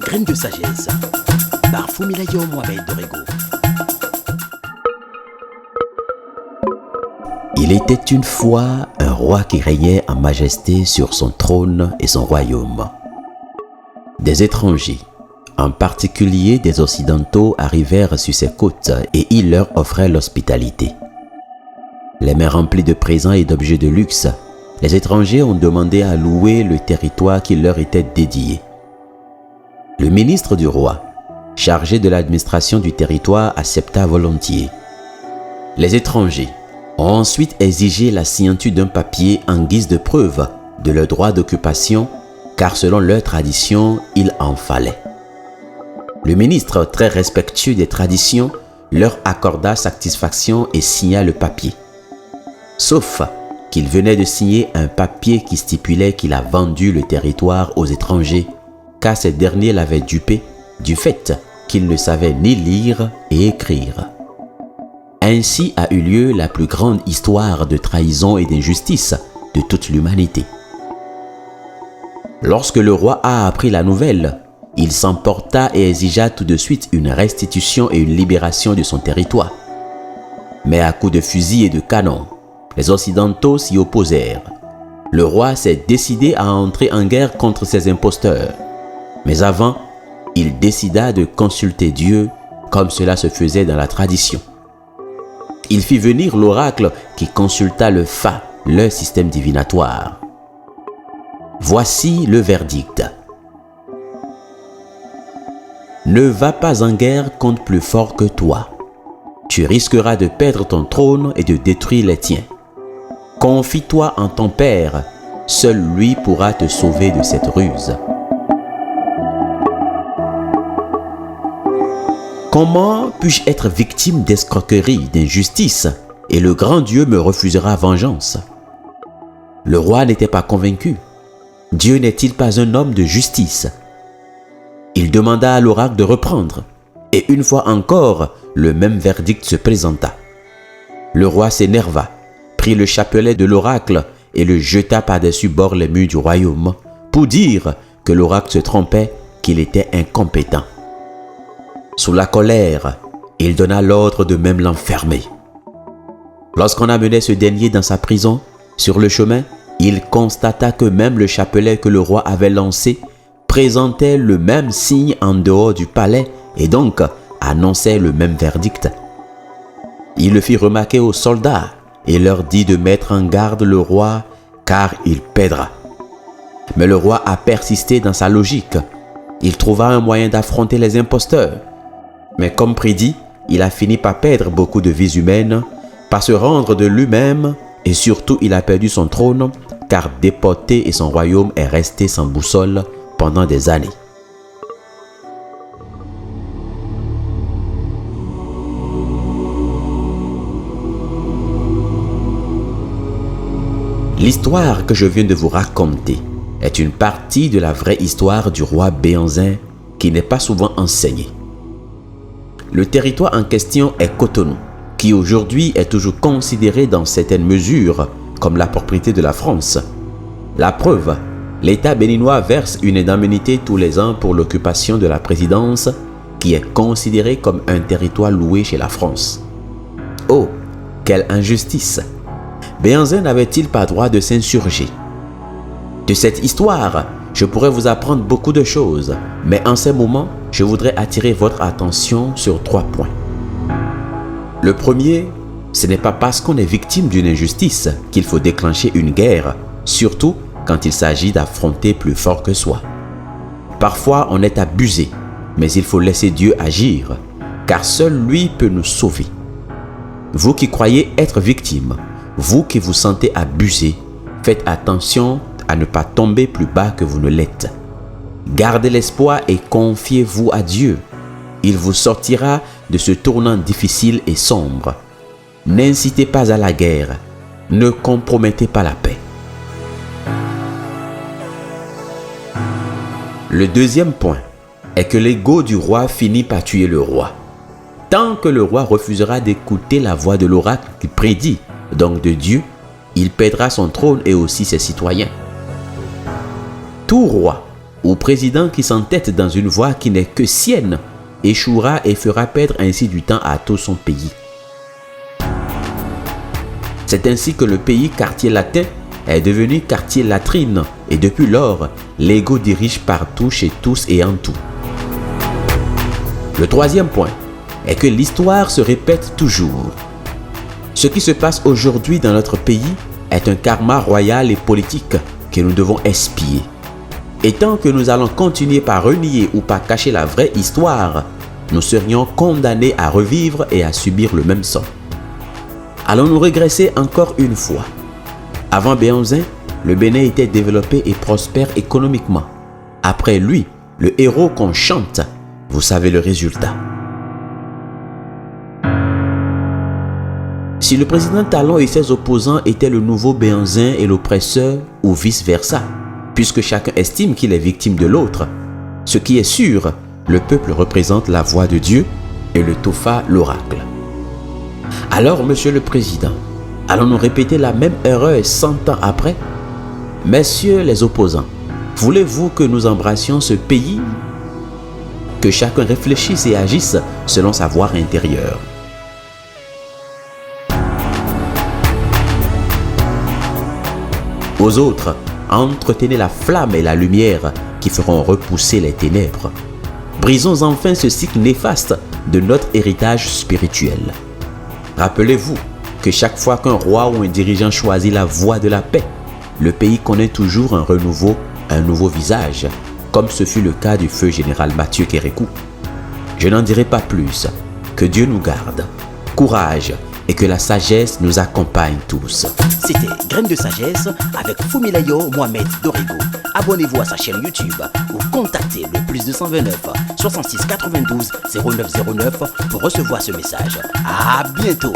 Graines de sagesse par Fumilayo Mohamed Dorego. Il était une fois un roi qui régnait en majesté sur son trône et son royaume. Des étrangers, en particulier des Occidentaux, arrivèrent sur ses côtes et il leur offrait l'hospitalité. Les mains remplies de présents et d'objets de luxe, les étrangers ont demandé à louer le territoire qui leur était dédié. Le ministre du roi, chargé de l'administration du territoire, accepta volontiers. Les étrangers ont ensuite exigé la signature d'un papier en guise de preuve de leur droit d'occupation, car selon leur tradition, il en fallait. Le ministre, très respectueux des traditions, leur accorda satisfaction et signa le papier. Sauf qu'il venait de signer un papier qui stipulait qu'il a vendu le territoire aux étrangers, car ces derniers l'avaient dupé du fait qu'il ne savait ni lire et écrire. Ainsi a eu lieu la plus grande histoire de trahison et d'injustice de toute l'humanité. Lorsque le roi a appris la nouvelle, il s'emporta et exigea tout de suite une restitution et une libération de son territoire. Mais à coups de fusil et de canon, les Occidentaux s'y opposèrent. Le roi s'est décidé à entrer en guerre contre ces imposteurs. Mais avant, il décida de consulter Dieu comme cela se faisait dans la tradition. Il fit venir l'oracle qui consulta le Fa, leur système divinatoire. Voici le verdict. Ne va pas en guerre contre plus fort que toi. Tu risqueras de perdre ton trône et de détruire les tiens. Confie-toi en ton père, seul lui pourra te sauver de cette ruse. Comment puis-je être victime d'escroquerie, d'injustice, et le grand Dieu me refusera vengeance? Le roi n'était pas convaincu. Dieu n'est-il pas un homme de justice? Il demanda à l'oracle de reprendre, et une fois encore, le même verdict se présenta. Le roi s'énerva, prit le chapelet de l'oracle et le jeta par-dessus bord les murs du royaume, pour dire que l'oracle se trompait, qu'il était incompétent. Sous la colère, il donna l'ordre de même l'enfermer. Lorsqu'on amenait ce dernier dans sa prison, sur le chemin, il constata que même le chapelet que le roi avait lancé présentait le même signe en dehors du palais et donc annonçait le même verdict. Il le fit remarquer aux soldats et leur dit de mettre en garde le roi car il perdra. Mais le roi a persisté dans sa logique. Il trouva un moyen d'affronter les imposteurs. Mais comme prédit, il a fini par perdre beaucoup de vies humaines, par se rendre de lui-même et surtout il a perdu son trône car déporté et son royaume est resté sans boussole pendant des années. L'histoire que je viens de vous raconter est une partie de la vraie histoire du roi Béanzin qui n'est pas souvent enseignée. Le territoire en question est Cotonou, qui aujourd'hui est toujours considéré dans certaines mesures comme la propriété de la France. La preuve, l'État béninois verse une indemnité tous les ans pour l'occupation de la présidence qui est considérée comme un territoire loué chez la France. Oh, quelle injustice! Béanzin n'avait-il pas droit de s'insurger? De cette histoire, je pourrais vous apprendre beaucoup de choses, mais en ce moment, je voudrais attirer votre attention sur 3 points. Le premier, ce n'est pas parce qu'on est victime d'une injustice qu'il faut déclencher une guerre, surtout quand il s'agit d'affronter plus fort que soi. Parfois, on est abusé, mais il faut laisser Dieu agir, car seul lui peut nous sauver. Vous qui croyez être victime, vous qui vous sentez abusé, faites attention à ne pas tomber plus bas que vous ne l'êtes. Gardez l'espoir et confiez-vous à Dieu. Il vous sortira de ce tournant difficile et sombre. N'incitez pas à la guerre. Ne compromettez pas la paix. Le deuxième point est que l'ego du roi finit par tuer le roi. Tant que le roi refusera d'écouter la voix de l'oracle qui prédit, donc de Dieu, il perdra son trône et aussi ses citoyens. Tout roi ou président qui s'entête dans une voie qui n'est que sienne échouera et fera perdre ainsi du temps à tout son pays. C'est ainsi que le pays quartier latin est devenu quartier latrine et depuis lors, l'ego dirige partout, chez tous et en tout. Le troisième point est que l'histoire se répète toujours. Ce qui se passe aujourd'hui dans notre pays est un karma royal et politique que nous devons expier. Et tant que nous allons continuer par renier ou par cacher la vraie histoire, nous serions condamnés à revivre et à subir le même sort. Allons-nous régresser encore une fois. Avant Béhanzin, le Bénin était développé et prospère économiquement. Après lui, le héros qu'on chante, vous savez le résultat. Si le président Talon et ses opposants étaient le nouveau Béhanzin et l'oppresseur, ou vice-versa, puisque chacun estime qu'il est victime de l'autre, ce qui est sûr, le peuple représente la voix de Dieu et le Tofa l'oracle. Alors, monsieur le président, allons-nous répéter la même erreur 100 ans après? Messieurs les opposants, voulez-vous que nous embrassions ce pays? Que chacun réfléchisse et agisse selon sa voie intérieure. Aux autres, entretenez la flamme et la lumière qui feront repousser les ténèbres. Brisons enfin ce cycle néfaste de notre héritage spirituel. Rappelez-vous que chaque fois qu'un roi ou un dirigeant choisit la voie de la paix, le pays connaît toujours un renouveau, un nouveau visage, comme ce fut le cas du feu général Mathieu Kérékou. Je n'en dirai pas plus. Que Dieu nous garde. Courage et que la sagesse nous accompagne tous. C'était Graines de Sagesse avec Fumilayo Mohamed Dorigo. Abonnez-vous à sa chaîne YouTube ou contactez le +229 66 92 0909 pour recevoir ce message. À bientôt.